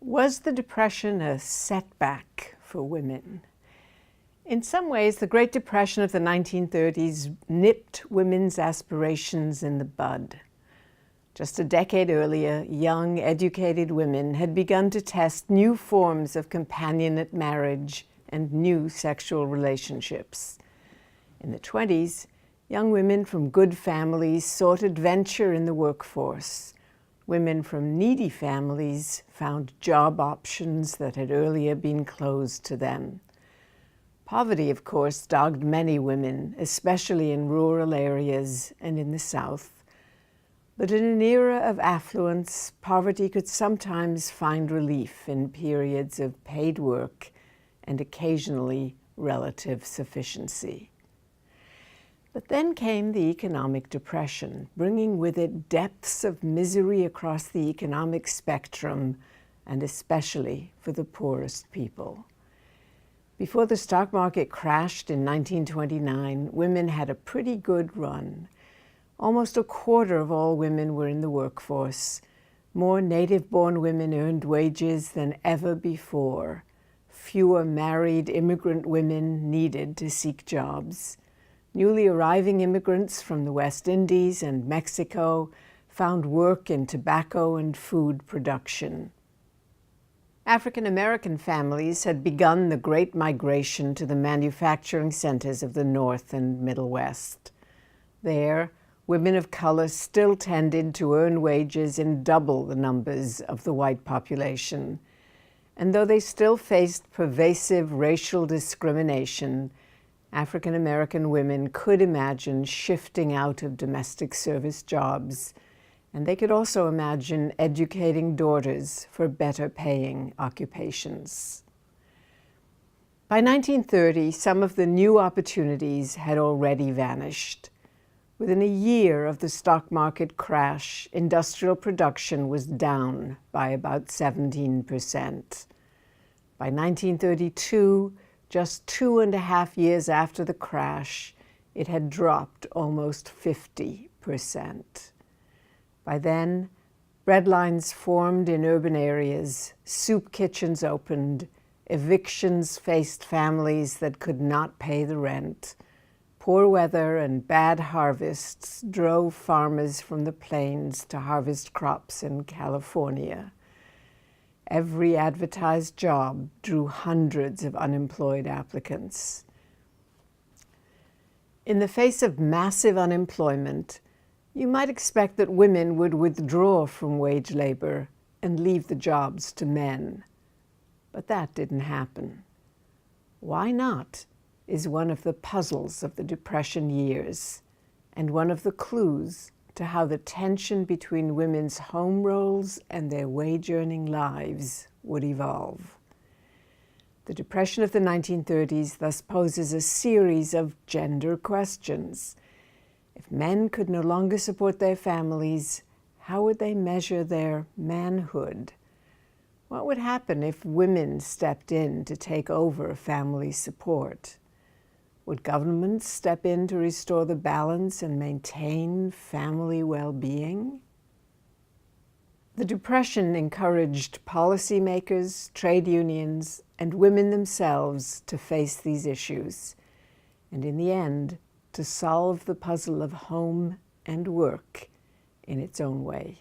Was the Depression a setback for women? In some ways, the Great Depression of the 1930s nipped women's aspirations in the bud. Just a decade earlier, young, educated women had begun to test new forms of companionate marriage and new sexual relationships. In the 20s, young women from good families sought adventure in the workforce. Women from needy families found job options that had earlier been closed to them. Poverty, of course, dogged many women, especially in rural areas and in the South. But in an era of affluence, poverty could sometimes find relief in periods of paid work and occasionally relative sufficiency. But then came the economic depression, bringing with it depths of misery across the economic spectrum, and especially for the poorest people. Before the stock market crashed in 1929, women had a pretty good run. Almost a quarter of all women were in the workforce. More native-born women earned wages than ever before. Fewer married immigrant women needed to seek jobs. Newly arriving immigrants from the West Indies and Mexico found work in tobacco and food production. African American families had begun the Great Migration to the manufacturing centers of the North and Middle West. There, women of color still tended to earn wages in double the numbers of the white population. And though they still faced pervasive racial discrimination, African American women could imagine shifting out of domestic service jobs, and they could also imagine educating daughters for better paying occupations. By 1930, some of the new opportunities had already vanished. Within a year of the stock market crash, industrial production was down by about 17%. By 1932, just 2.5 years after the crash, it had dropped almost 50%. By then, breadlines formed in urban areas, soup kitchens opened, evictions faced families that could not pay the rent. Poor weather and bad harvests drove farmers from the plains to harvest crops in California. Every advertised job drew hundreds of unemployed applicants. In the face of massive unemployment, you might expect that women would withdraw from wage labor and leave the jobs to men. But that didn't happen. Why not is one of the puzzles of the Depression years, and one of the clues to how the tension between women's home roles and their wage-earning lives would evolve. The Depression of the 1930s thus poses a series of gender questions. If men could no longer support their families, how would they measure their manhood? What would happen if women stepped in to take over family support? Would governments step in to restore the balance and maintain family well-being? The Depression encouraged policymakers, trade unions, and women themselves to face these issues, and in the end, to solve the puzzle of home and work in its own way.